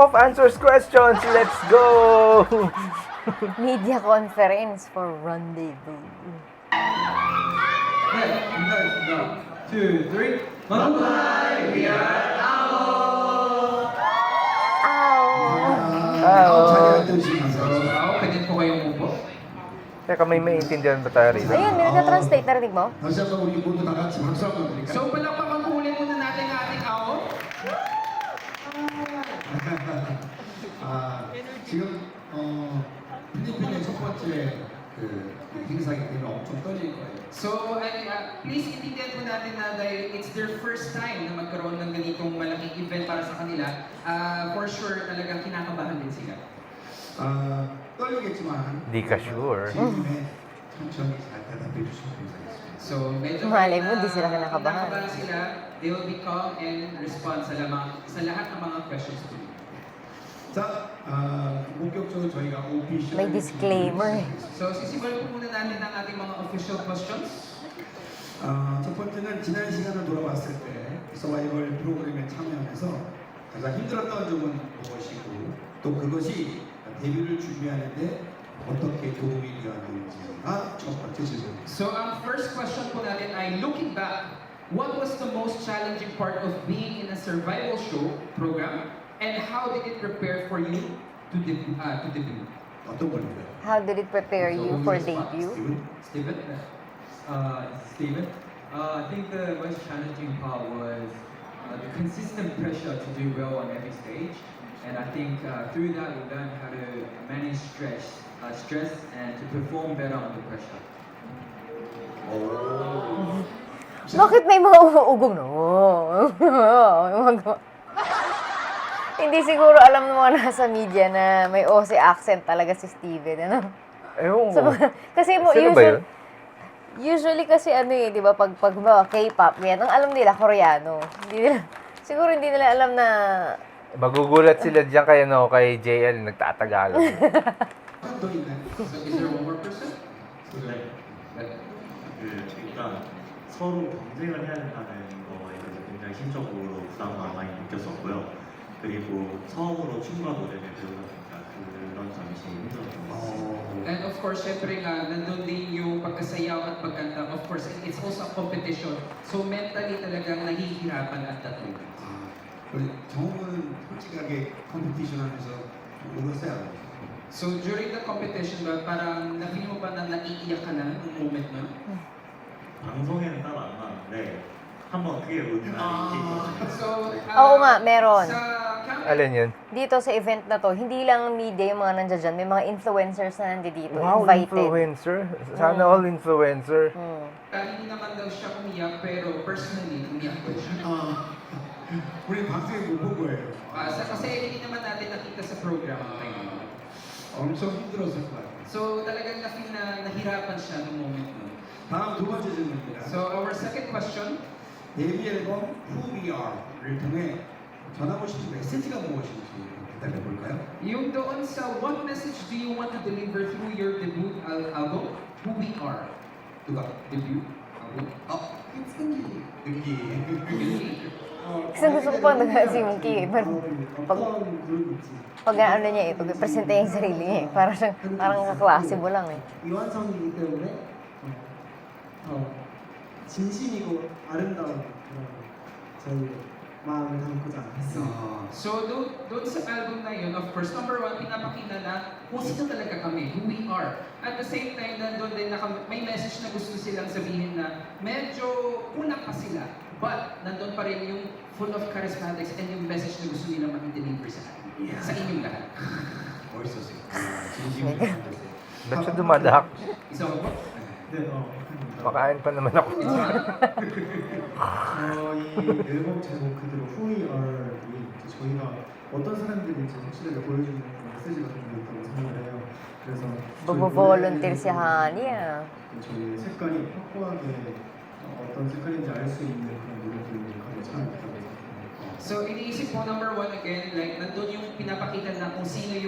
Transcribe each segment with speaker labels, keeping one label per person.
Speaker 1: Of answers questions, let's go!
Speaker 2: Media conference for rendezvous.
Speaker 3: 네, 감사합니다. 2, 3. Mamay, we are
Speaker 2: Ow!
Speaker 3: pwede po kayong upo.
Speaker 1: Teka, may maintindihan ba tayo rito?
Speaker 2: Ayun, may nagka-translate. Narinig mo?
Speaker 4: 다시 한번 우리 모두 다 같이 박수 한번 드릴까요?
Speaker 3: So, palakpakan po ulit muna natin ang ating AO.
Speaker 4: 지금 필리핀의 첫 번째 그 행사이기 때문에 엄청 떨릴 거예요.
Speaker 3: So, please intindihan po natin na dahil it's their first time na magkaroon ng ganitong malaking event para sa kanila, for sure talagang kinakabahan din sila.
Speaker 4: 떨리겠지만
Speaker 1: Di ka sure.
Speaker 4: 질문에 천천히 잘 대답해 주시면 감사하겠습니다.
Speaker 3: So, medyo
Speaker 2: Malay mo, di sila kinakabahan.
Speaker 3: sila, they will be calm and respond sa lahat ng mga questions po.
Speaker 4: 자, 본격적으로 저희가 오피셜
Speaker 2: May disclaimer.
Speaker 3: So, sisimulan po muna natin ang ating mga official questions.
Speaker 4: 첫 번째는 지난 시간을 돌아봤을 때 서바이벌 프로그램에 참여하면서 가장 힘들었던 점은 무엇이고 또 그것이 데뷔를 준비하는데 어떻게 도움이 되었는지가 첫 번째 질문입니다.
Speaker 3: So, ang first question po natin ay, looking back, what was the most challenging part of being in a survival show program and how did it prepare for you to debut?
Speaker 4: 어떤 걸까요?
Speaker 2: How did it prepare you for debut?
Speaker 3: Steven?
Speaker 5: Steven. I think the most challenging part was the consistent pressure to do well on every stage, and I think through that we learned how to manage stress and to perform better under pressure.
Speaker 2: Bakit may mga umuugong na? Hindi siguro alam ng mga nasa media na may Aussie accent talaga si Steven, ano?
Speaker 1: Ewan
Speaker 2: So,
Speaker 1: ko.
Speaker 2: kasi mo,
Speaker 1: Sino ba yun?
Speaker 2: usually kasi ano eh, di ba, pag K-pop, yan, ang alam nila, Koreano. Siguro hindi nila alam na,
Speaker 1: Magugulat sila diyan kay JL, nagtatagalog.
Speaker 4: 또 있나요?
Speaker 3: So, is there one more person?
Speaker 6: 네.
Speaker 3: But,
Speaker 6: 일단 서로 경쟁을 해야 된다는 거에 대해서 굉장히 심적으로 부담감을 많이 느꼈었고요. 그리고 처음으로 춤과 노래를 배우다 보니까 그런 점이 제일 힘들었던 것 같습니다.
Speaker 3: and of course, syempre nga, nandun din yung pagkasayaw at pagkanta. Of course, it's also a competition. So, mentally talagang nahihirapan at tatlo.
Speaker 4: 우리 정우는 솔직하게 컴피티션 하면서 울었어요.
Speaker 3: So, during the competition ba, parang na-feel mo ba na naiiyak ka na nung moment nun?
Speaker 6: 방송에는 따로 안 나왔는데 한번 크게 운 날이 있었거든요.
Speaker 3: So,
Speaker 2: Oo nga, meron.
Speaker 3: Sa camp,
Speaker 1: Alin yun?
Speaker 2: dito sa event na to, hindi lang media yung mga nandiyan dyan, may mga influencers na nandito,
Speaker 1: Wow,
Speaker 2: invited.
Speaker 1: influencer. Sana all influencer.
Speaker 3: hindi naman daw siya umiyak, pero personally, umiyak daw siya.
Speaker 4: 우리 방송에 못 본 거예요.
Speaker 3: Kasi hindi naman natin nakita sa program ang time.
Speaker 4: 엄청 힘들었을 것 같아요.
Speaker 3: So, talagang na-feel na nahirapan siya nung moment nun.
Speaker 4: 다음 두 번째 질문입니다.
Speaker 3: So, our second question,
Speaker 4: 데뷔 앨범 Who We Are를 통해 전하고 싶은 메시지가 무엇인지 대답해 볼까요?
Speaker 3: yung doon sa what message do you want to deliver through your debut album, Who We Are?
Speaker 4: 누가?
Speaker 3: Debut album?
Speaker 4: 느끼.
Speaker 2: Gusto ko pa si Monkey eh. Pag ano niya eh, pag presente niya yung sarili niya eh. Parang kaklase mo lang eh.
Speaker 7: 이완성이기 때문에 진심이고 아름다운 그런 저희 마음을 담고자 했습니다.
Speaker 3: So, doon sa album na yun, of course, number one, pinapakita na kung sino talaga kami, who we are. At the same time, nandun din na may message na gusto silang sabihin na medyo kulang pa sila. But, nandun pa rin yung full of charismatics and yung message na gusto nilang mag-deliver sa inyong lahat.
Speaker 4: 멋있었어요. 진심이 담겼어요.
Speaker 1: Ba't siya dumadahak?
Speaker 3: Isa mo ba?
Speaker 7: 네,
Speaker 1: Makain pa naman ako.
Speaker 7: 저희 앨범 제목 그대로 Who We Are이 저희가 어떤 사람들인지 확실하게 보여주는 메시지가 담겨있다고 생각을 해요. 그래서
Speaker 2: Mag-volunteer si Honey ah.
Speaker 7: 저희 색깔이 확고하게 어떤 색깔인지 알 수 있는 그런 노래들을 가지고 잘 있다고 생각해요.
Speaker 3: So, iniisip ko number one again, like, nandun yung pinapakita na kung sino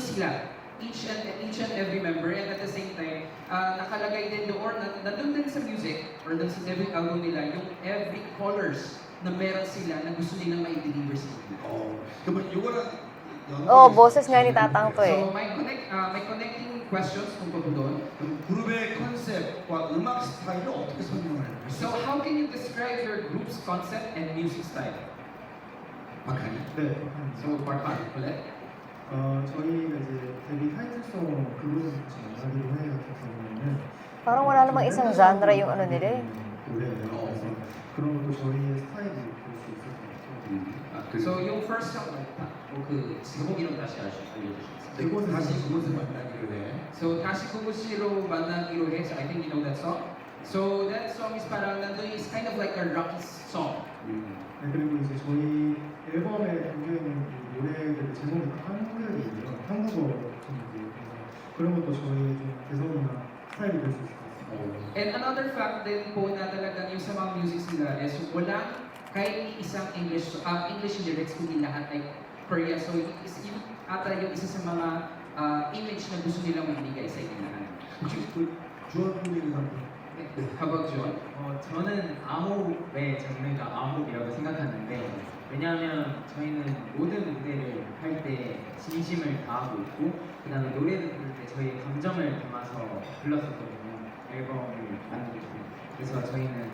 Speaker 3: sila. Each and every member, and at the same time, nakalagay din doon, nandun din sa music, or dun sa every album nila, yung every colors na meron sila na gusto nilang ma-deliver sa inyo.
Speaker 4: 그러면 요거랑
Speaker 2: Oo, boses nga ni Tatang to eh.
Speaker 3: So, may connecting questions tungkol po doon.
Speaker 4: 그럼 그룹의 컨셉과 음악 스타일을 어떻게 설명을 할까요?
Speaker 3: So, how can you describe your group's concept and music style?
Speaker 4: 박하니.
Speaker 7: 네.
Speaker 3: So, Parpan, ulit.
Speaker 7: 저희가 이제 데뷔 타이틀송 그곳에서 같이 만나기로 해 같은 경우에는
Speaker 2: Parang wala namang isang genre yung ano nila eh.
Speaker 7: 노래예요. 그래서 그런 것도 저희의 스타일을 볼 수 있을 것 같아요.
Speaker 3: So, yung first song, 그 제목이랑 다시 알려주시겠어요?
Speaker 4: 그곳 다시 그곳을 만나기로 해.
Speaker 3: So, 다시 그곳으로 만나기로 해. So, I think you know that song. So, that song is parang nandun is kind of like a rocky song.
Speaker 7: 네, 그리고 이제 저희 앨범에 담겨 있는 이 노래들 제목이 다 한국어이에요. 한국어 제목이에요. 그래서 그런 것도 저희의 좀 개성이나 스타일이 될 수 있을 것 같아요.
Speaker 3: And another fact din po na talagang yung sa mga music nila is walang kahit isang English lyrics kundi lahat ay Korea. So, yun ata yung isa sa mga image na gusto nilang magbigay sa inyo lahat.
Speaker 4: 혹시 그 주원님이 한번
Speaker 3: How about John?
Speaker 5: 저는 아홉의 장르가 아홉이라고 생각하는데 왜냐하면 저희는 모든 무대를 할 때 진심을 다하고 있고 그 다음에 노래를 부를 때 저희의 감정을 담아서 불렀었거든요. 앨범을 만들기 전에. 그래서 저희는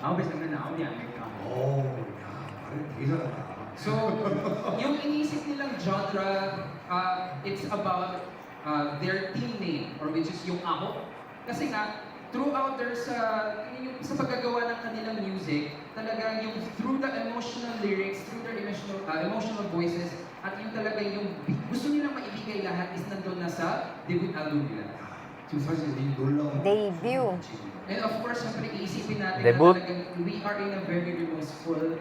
Speaker 5: 아홉의 장르는 아홉이 아닐까.
Speaker 4: 야, 말을 되게 잘한다.
Speaker 3: So, yung inisip nilang genre, it's about their team name or which is yung Ahok. Kasi nga, throughout their sa paggagawa ng kanilang music, talagang yung through the emotional lyrics, through their emotional voices, at yung talaga yung gusto nilang maibigay lahat is nandun na sa debut album nila.
Speaker 4: 지금 사실 이 놀라운
Speaker 2: Debut.
Speaker 3: And of course, syempre iisipin natin
Speaker 1: Debut.
Speaker 3: na talagang we are in a very remorseful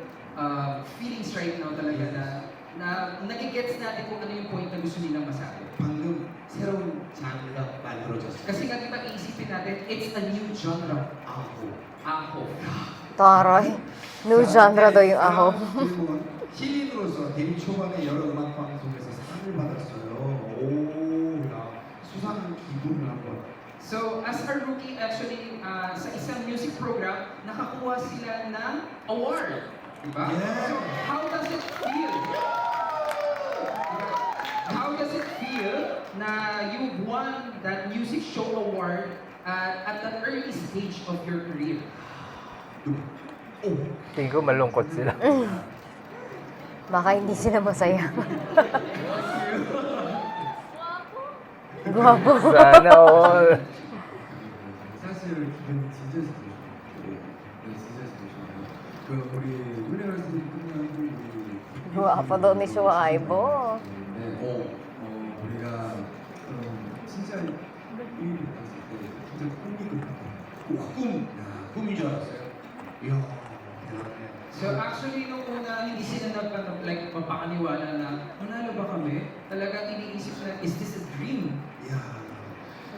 Speaker 3: feelings right now talaga na nagigets natin kung ano yung point na gusto nilang masabi.
Speaker 4: 방금 새로운 장르가 만들어졌어요.
Speaker 3: Kasi nga diba iisipin natin, it's a new genre. Aho.
Speaker 2: Taray. New genre daw yung Ahok.
Speaker 4: 그리고 신인으로서 데뷔 초반에 여러 음악 방송에서 상을 받았어요. 오, 야, 수상 기분을 한번.
Speaker 3: So, as a rookie, actually, sa isang music program, nakakuha sila ng award. Diba?
Speaker 4: Yeah.
Speaker 3: So, how does it feel? How does it feel na you won that music show award at an early stage of your career?
Speaker 1: Tingin ko malungkot sila.
Speaker 2: Baka hindi sila masaya. Guwapo.
Speaker 1: Sana all.
Speaker 7: 사실 기분이 진짜 좋아요. 네, 진짜 좋아요. 그 우리 노래 연습이 끝난 후에
Speaker 2: Guwapo daw ni Shua Aibo.
Speaker 7: 우리가 진짜 1위를 받았을 때 진짜 꿈이 끝났고
Speaker 4: 꿈인 줄 알았어요. 이야, 대단해.
Speaker 3: So actually, nung una, hindi sila like, mapakaniwala na, manalo ba kami? Talagang iniisip na, is this a dream?
Speaker 4: 이야,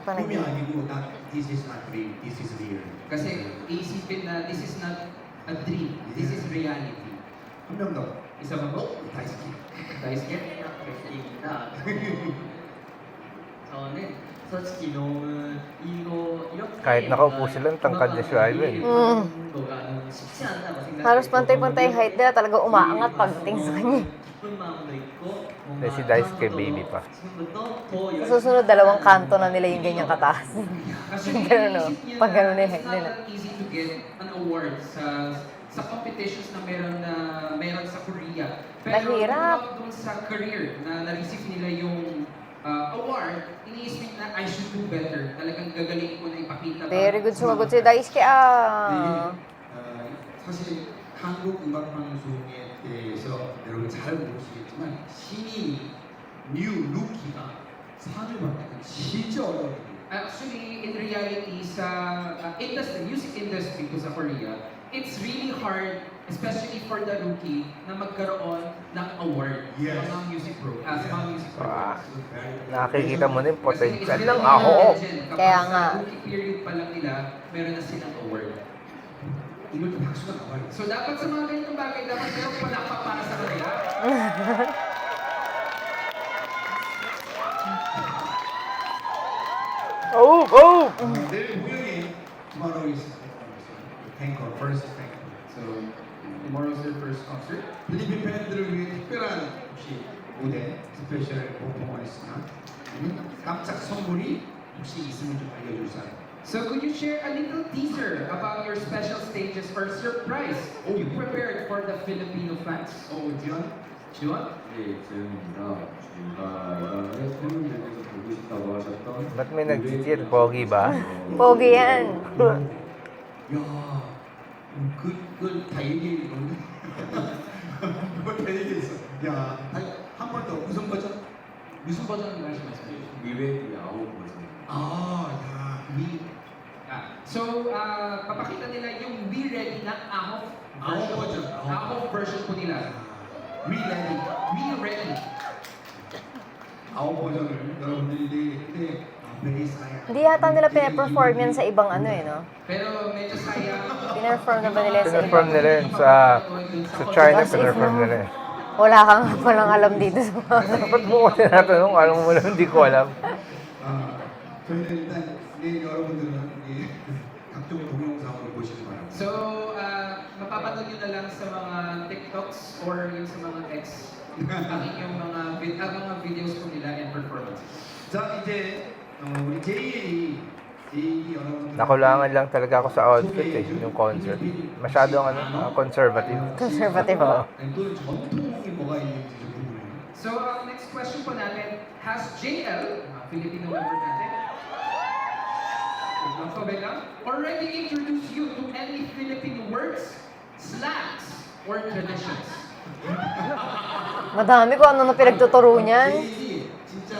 Speaker 4: 꿈이 아니고 this is not dream, this is real.
Speaker 3: Kasi iisipin na, this is not a dream, this is reality.
Speaker 4: 한 명 더.
Speaker 3: Isa ba po?
Speaker 4: 다이스키.
Speaker 3: Daisuke?
Speaker 8: 입니다. 저는 솔직히 너무 이렇게
Speaker 1: Kahit nakaupo sila, ang tangkad niya si Ivan.
Speaker 8: 거가 너무 쉽지 않다고 생각해요.
Speaker 2: Halos pantay-pantay yung height nila. Talaga umaangat pagdating sa kanya.
Speaker 8: 기쁜 maam도 있고
Speaker 1: 네, si Daisuke baby pa.
Speaker 8: 지금부터 더
Speaker 2: Sa susunod, dalawang kanto na nila yung ganyang kataas.
Speaker 3: Actually,
Speaker 2: Ganun, no?
Speaker 3: iniisip niya
Speaker 2: Pag ganun
Speaker 3: na
Speaker 2: yung
Speaker 3: it's
Speaker 2: head
Speaker 3: not
Speaker 2: nila.
Speaker 3: that easy to get an award sa competitions na meron sa Korea. Pero
Speaker 2: Mahirap.
Speaker 3: doon sa career na na-receive nila yung award, iniisip na I should do better. Talagang gagaling ko na ipakita.
Speaker 2: Very good sumagot si Daisuke. Ah.
Speaker 4: 사실 한국 음악 방송에 대해서 여러분 잘 모르시겠지만 신인이 뉴 루키가 상을 받는 건 진짜 어려운 일이에요.
Speaker 3: Actually, in reality, sa music industry ko sa Korea, it's really hard, especially for the rookie, na magkaroon ng award
Speaker 4: Yes.
Speaker 3: sa mga music programs.
Speaker 1: Nakikita mo na yung
Speaker 3: Kasi
Speaker 1: potential
Speaker 3: it's
Speaker 1: ng
Speaker 3: really
Speaker 1: Ahok.
Speaker 3: legend. Kapag
Speaker 2: Kaya
Speaker 3: sa
Speaker 2: nga.
Speaker 3: rookie period pa lang nila, meron na silang award.
Speaker 4: 이럴 때 박수가 나와요.
Speaker 3: So dapat sa mga ganitong bagay, dapat meron palakpak para sa kanila.
Speaker 1: Oh! Oh!
Speaker 4: 내일 공연이 tomorrow is 탱커 first 탱커.
Speaker 3: So tomorrow's
Speaker 4: 무대 스페셜 퍼포먼스나 깜짝 선물이 혹시 있으면 좀 알려줄 사람.
Speaker 3: So could you share a little teaser about your special stages or surprise you prepared for the Filipino fans?
Speaker 4: 지원?
Speaker 3: Juan?
Speaker 9: 네, 재현입니다. 저희가 이번에 팬분들께서 보고 싶다고 하셨던
Speaker 1: Ba't may nag-cheer? Pogi ba?
Speaker 2: Pogi yan.
Speaker 4: 야, 그걸 다 얘기해 건데. 그걸 다 얘기했어. 야, 한 번 더 무슨 버전?
Speaker 3: 무슨 버전 말씀하세요?
Speaker 9: 미웨이 아홉 버전.
Speaker 4: 야,
Speaker 3: So, papakita nila yung We Ready na AHOF version. AHOF version po nila.
Speaker 4: We ready.
Speaker 3: We Ready.
Speaker 4: 아홉 버전을 여러분들이 근데 베이스야.
Speaker 2: Hindi yata nila pinaperform yan sa ibang ano eh, no?
Speaker 3: Pero medyo sayang.
Speaker 2: Pinerform na ba nila yan sa
Speaker 1: Pinarform
Speaker 2: ibang?
Speaker 1: nila yun sa China, pinarform nila eh.
Speaker 2: Wala kang palang alam dito sa mga.
Speaker 1: Dapat mo ko tinatanong, alam mo lang, hindi ko alam.
Speaker 4: 저희는 일단 여러분들은 각종 동영상으로 보시기 바랍니다.
Speaker 3: So, mapapanood nyo na lang sa mga TikToks or yung sa mga X ang inyong mga videos po nila and performances.
Speaker 4: 자 이제 우리 JL이 여러분
Speaker 1: Nakulangan lang talaga ako sa outfit eh, yung concert. Masyadong conservative.
Speaker 2: Conservative ako.
Speaker 4: 또 전통이 뭐가 있는지 좀 궁금해요.
Speaker 3: So, next question po natin, has JL, Filipino member natin, already introduced you to any Filipino words, slangs, or traditions?
Speaker 2: Madami ko ano na pinagtuturo niyan.
Speaker 4: JL이 진짜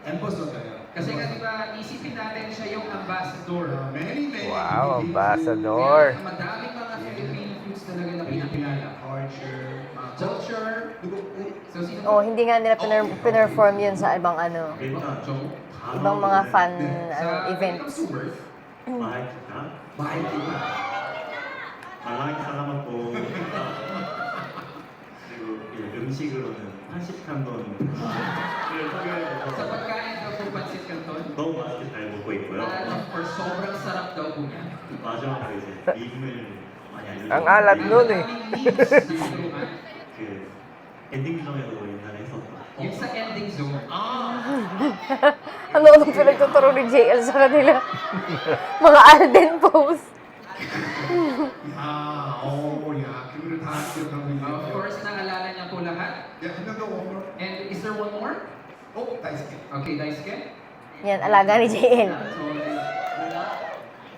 Speaker 4: 앰버서더예요.
Speaker 3: Kasi nga diba, isipin natin siya yung ambassador.
Speaker 4: Many
Speaker 1: Wow, ambassador.
Speaker 3: Kaya madaming mga Filipino foods talaga na pinakilala. Culture. So, sino
Speaker 2: Oh, hindi nga nila pinerform yun sa ibang ano,
Speaker 6: 일단
Speaker 2: ibang mga fan
Speaker 3: Sa
Speaker 2: events.
Speaker 3: birth,
Speaker 6: 마이크가
Speaker 4: 마이크가
Speaker 6: 말랑이 살라마고 그리고 음식으로는 80칸돈을 소개해서
Speaker 3: sa pagkain daw po pansit canton,
Speaker 6: 너무 맛있게 잘 먹고 있고요.
Speaker 3: for sobrang sarap daw po niya.
Speaker 6: 마지막으로 이제 밈을 많이 알려주고
Speaker 1: Ang alat nun eh.
Speaker 3: Maraming memes na tinuruan.
Speaker 6: 그 엔딩 중에도 옛날에 했었던
Speaker 3: Yung sa ending zone.
Speaker 2: Ano anong pinagtuturo ni JL sa kanila? Mga Alden pose.
Speaker 4: 그거를 다 기억하고 있네요.
Speaker 3: Of course, naalala niya po lahat.
Speaker 4: 한명더 원more.
Speaker 3: And is there one more?
Speaker 4: 다이스케.
Speaker 3: Okay, Daisuke.
Speaker 2: Yan, alaga ni JL.
Speaker 8: 뭔가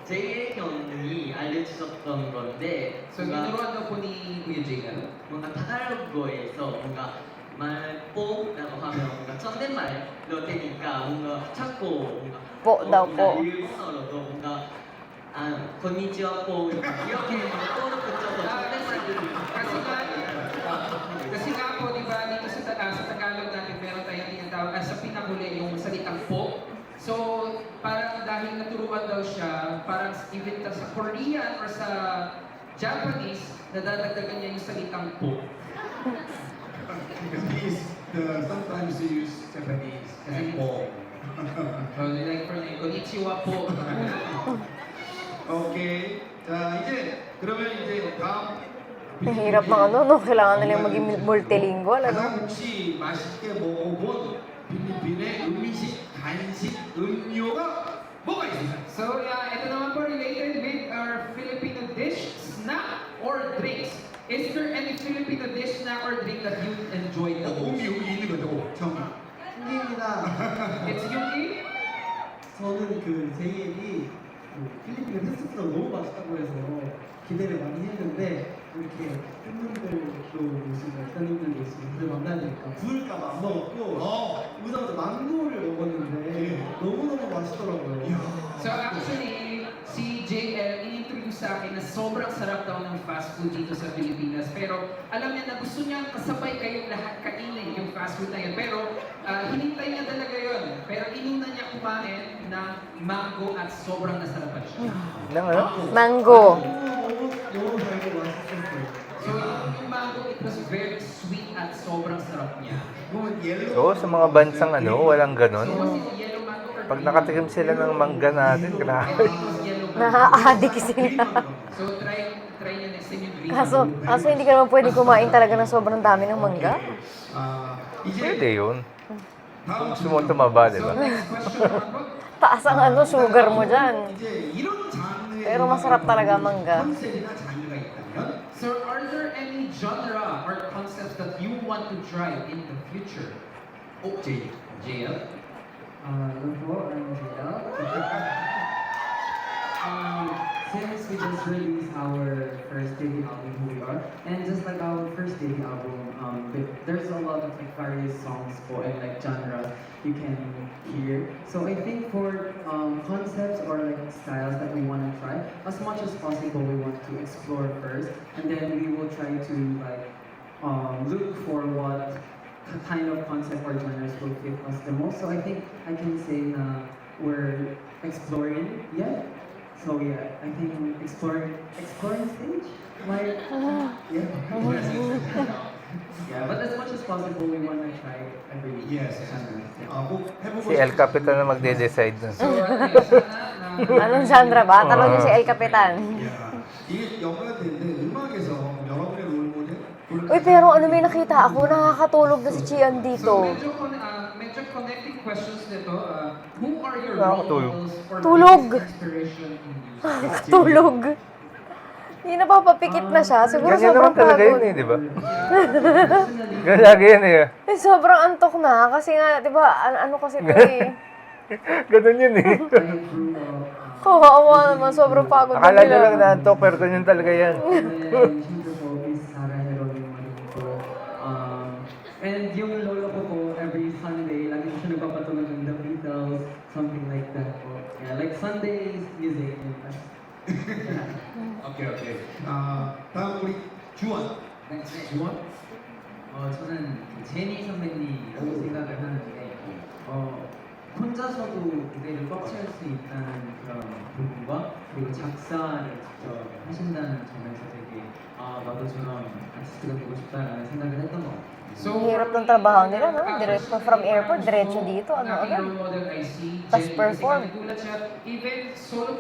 Speaker 8: 제일 형이 알려주셨던 건데
Speaker 3: So,
Speaker 8: 뭔가
Speaker 3: tinuruan daw po ni Kuya JL.
Speaker 8: 뭔가 타갈로그에서 뭔가 말뽀라고 하면 뭔가 존댓말로 되니까 뭔가 찾고 뭔가
Speaker 2: 뽀 daw po.
Speaker 8: 일본어로도 뭔가 konnichiwa po 이렇게 또 그쪽으로 존댓말들을
Speaker 3: Kasi nga po, di ba, dito sa Tagalog natin, meron tayong tinatawag, sa pinakuli yung salitang po. So, parang dahil naturuan daw siya, parang even sa Korean or sa Japanese, nadadagdagan niya yung salitang po.
Speaker 4: Sometimes you use Japanese and po.
Speaker 3: So, like for me, konnichiwa po.
Speaker 4: 오케이. 자 이제 그러면 이제 다음.
Speaker 2: Ang hirap ng ano, no? Kailangan nilang maging multilingual, ano?
Speaker 4: 가장 혹시 맛있게 먹어본 필리핀의 음식, 간식, 음료가 뭐가 있을까요?
Speaker 3: So, ito naman po related with our Filipino dish, snack, or drinks. Is there any Filipino dish, snack, or drink that you enjoy the most?
Speaker 4: 여기 있는 거죠. 정말.
Speaker 7: 신기입니다.
Speaker 3: It's Yuki?
Speaker 7: 저는 그 JL이 필리핀 패스트푸드가 너무 맛있다고 해서 기대를 많이 했는데 이렇게 팬분들도 오시고 스타님들도 오시고 그들 만나니까 부을까봐 안 먹었고 오자마자 망고를 먹었는데 너무너무 맛있더라고요.
Speaker 3: So actually, si JL in-introduce sa akin na sobrang sarap daw ng fast food dito sa Pilipinas. Pero alam niya na gusto niya kasabay kayong lahat kainin yung fast food na yun. Pero hinintay niya talaga yun. Pero inuna niya kumain ng mango at sobrang nasarapan siya.
Speaker 1: Nang ano?
Speaker 2: Mango.
Speaker 7: 너무 달고 맛있었어요.
Speaker 3: So yung mango, it was very sweet at sobrang sarap niya.
Speaker 1: Oo, sa mga bansang walang
Speaker 3: So
Speaker 1: ganon.
Speaker 3: was it yellow mango or
Speaker 1: Pag
Speaker 3: green
Speaker 1: nakatikim sila ng mangga natin,
Speaker 3: mango? I
Speaker 1: grabe.
Speaker 3: think it was yellow mango.
Speaker 2: Naa-addict sila.
Speaker 3: So try niya next time yung green
Speaker 2: Kaso
Speaker 3: mango.
Speaker 2: hindi ka naman pwede kumain talaga ng sobrang dami ng mangga.
Speaker 1: Pwede yun.
Speaker 4: 다음
Speaker 1: Gusto mo tumaba, di
Speaker 3: So
Speaker 1: ba?
Speaker 3: next question naman po.
Speaker 2: Taas ang ano, sugar mo dyan.
Speaker 4: 이제 이런 장르의
Speaker 2: Pero masarap talaga mangga.
Speaker 4: 컨셉이나 장르가 있다면
Speaker 3: So are there any genre or concepts that you want to try in the future?
Speaker 4: 제이.
Speaker 3: JL?
Speaker 7: Ano po, since we just released our first debut album, Who We Are, and just like our first debut album, there's a lot of like various songs for and like genres you can hear. So I think for concepts or like styles that we want to try, as much as possible we want to explore first, and then we will try to like look for what kind of concept or genres will fit us the most. So I think I can say we're exploring yet. So yeah, I think exploring stage. Like yeah. Yeah, but as much as possible we want to try every
Speaker 4: Yes.
Speaker 7: genre. Yeah.
Speaker 4: 꼭 해보고
Speaker 1: Si El Capitan na magde-decide dun.
Speaker 3: So sana na
Speaker 2: Anong genre ba? Tanongin si El Capitan.
Speaker 4: 야, 이게 영화가 되는데 음악에서 여러분의 롤모델
Speaker 2: Uy, pero ano may nakita ako, nakakatulog na si Chian
Speaker 3: So
Speaker 2: dito.
Speaker 3: medyo connecting questions nito. Who are your
Speaker 1: Nakakatulog.
Speaker 3: role models or
Speaker 2: Tulog.
Speaker 3: biggest inspiration in music?
Speaker 2: Tulog. Hindi napapapikit na siya. Siguro
Speaker 1: Ganyan naman
Speaker 2: sobrang
Speaker 1: talaga yun
Speaker 2: pagod.
Speaker 1: eh, di ba? Ganyan lagi yan eh.
Speaker 2: Eh, sobrang antok na. Kasi nga, di ba, ano kasi ito eh.
Speaker 1: Ganun yun eh.
Speaker 7: I grew up
Speaker 2: Kawawa naman, sobrang pagod na
Speaker 1: Akala nyo lang
Speaker 2: nila.
Speaker 1: naantok, pero ganyan talaga yan.
Speaker 7: and siyempre po is Sarah Heroin Marin po. And yung lolo ko po, every Sunday, lagi siya nagpapatunog ng The Beatles, something like that po. Yeah, like Sunday music.
Speaker 4: 오케이. 다음 우리 주원. 주원.
Speaker 8: 저는 제니 선배님이라고 생각을 하는데 혼자서도 무대를 꽉 채울 수 있다는 그런 부분과 그리고 작사를 직접 하신다는 점에서 되게 나도 저런 아티스트가 되고 싶다라는 생각을 했던 것 같아요.
Speaker 2: Ang hirap ng trabaho nila, no? Diretso from airport, diretso dito, ano agad. Tas perform.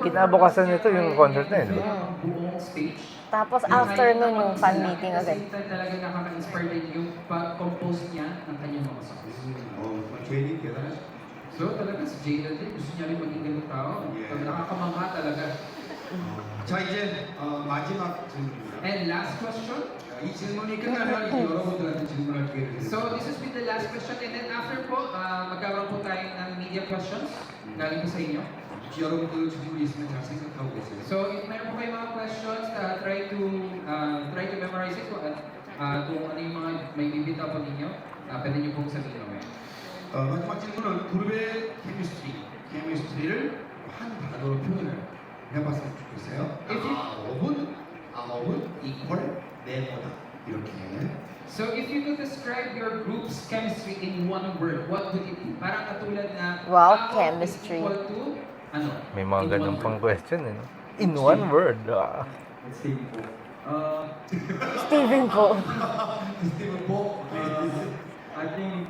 Speaker 1: Kinabukasan nito yung concert na yun, di ba?
Speaker 3: Buong stage.
Speaker 2: Tapos after nun yung fan meeting agad.
Speaker 3: Talaga nakaka-inspire din yung pag-compose niya ng kanyang mga songs.
Speaker 4: 제니 대단하시.
Speaker 3: So talaga si Jayden din, gusto niya rin maging ganun tao. Pag nakakamangha talaga.
Speaker 4: 자 이제 마지막 질문입니다.
Speaker 3: And last question.
Speaker 4: 이 질문이 끝나면 이제 여러분들한테 질문할 기회를 드립니다.
Speaker 3: So this has been the last question and then after po, magkaroon po tayo ng media questions. Galing po sa inyo.
Speaker 4: 혹시 여러분들 질문 있으면 잘 생각하고 계세요.
Speaker 3: So if meron po kayo mga questions, try to memorize it po at kung ano yung mga may bibitaw po ninyo, pwede niyo pong sabihin mamaya.
Speaker 4: 마지막 질문은 그룹의 케미스트리를 한 단어로 표현을 해봤으면 좋겠어요. 아홉은 이퀄 네모다 이렇게.
Speaker 3: So if you could describe your group's chemistry in one word, what would it be? Parang katulad na
Speaker 2: Wow,
Speaker 3: ako
Speaker 2: chemistry.
Speaker 3: is equal to ano?
Speaker 1: May mga
Speaker 3: In
Speaker 1: ganun
Speaker 3: one
Speaker 1: pang
Speaker 3: word.
Speaker 1: question eh. No? In one word.
Speaker 5: Let's see po.
Speaker 2: Steven po.
Speaker 4: 스티븐 보.
Speaker 5: I think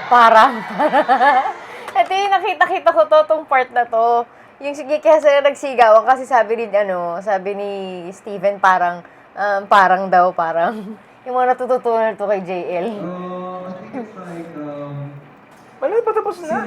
Speaker 2: Parang. Ito yung nakita-kita ko to, tong part na to. Yung sige kaya sila nagsigawan kasi sabi ni Steven parang, yung mga natututunan to kay JL.
Speaker 5: I think it's like
Speaker 1: Wala pa tapos na.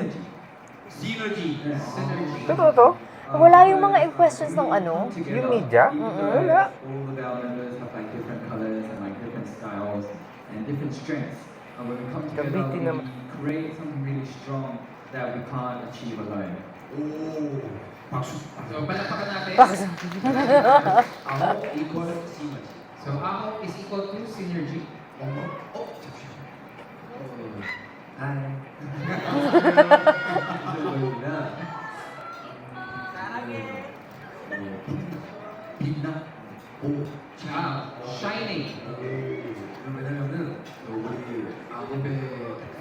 Speaker 4: 시너지.
Speaker 5: synergy.
Speaker 1: Totoo to?
Speaker 2: Wala yung mga questions ng ano.
Speaker 1: Yung media? Wala.
Speaker 5: All of our members have like different colors and like different styles and different strengths. And when we come together,
Speaker 1: Gamitin naman.
Speaker 5: we create something really strong that we can't achieve alone.
Speaker 4: 오. 박수.
Speaker 3: So palakpakan natin.
Speaker 4: 아홉 이퀄 시너지.
Speaker 3: So ako is equal to synergy.
Speaker 4: 잠시만요.
Speaker 5: Hi.
Speaker 4: 빛나. 오.
Speaker 3: Shining.
Speaker 9: 왜냐면은 우리 아홉에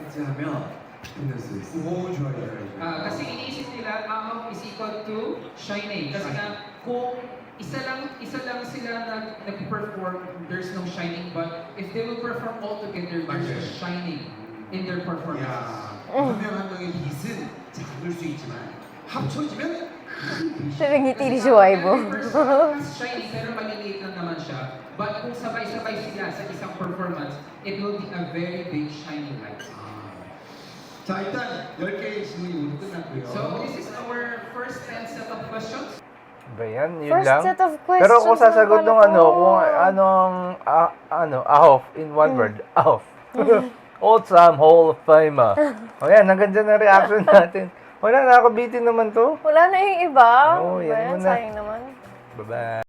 Speaker 9: 같이 하면 빛날 수 있어.
Speaker 4: 오 좋아요.
Speaker 3: Kasi iniisip nila, ahok is equal to shining. Kasi nga, kung isa lang sila nag-perform, there's no shining. But if they will perform all together, there's a shining in their performance.
Speaker 4: 야, 한 명 한 명의 빛은 작을 수 있지만 합쳐지면
Speaker 2: Tumingiti ni Shuaibo.
Speaker 3: Mas shiny pero maliliit lang naman siya. But kung sabay-sabay sila sa isang performance, it will be a very big shiny light.
Speaker 4: 자, 일단 10개의 질문이 모두 끝났고요.
Speaker 3: So this is our first 10 set of questions.
Speaker 1: Ba yan? Yun
Speaker 2: First
Speaker 1: lang?
Speaker 2: set of questions.
Speaker 1: Pero kung sasagot
Speaker 2: lang
Speaker 1: nung
Speaker 2: pala
Speaker 1: ano,
Speaker 2: to.
Speaker 1: kung anong, ahof, in one word, ahof. All-time Hall of Famer. O yan, hanggang dyan ang reaction natin. Wala, nakakabitin naman to.
Speaker 2: Wala na yung iba.
Speaker 1: Oo, yan
Speaker 2: Ayan,
Speaker 1: muna.
Speaker 2: sayang naman.
Speaker 1: Bye-bye.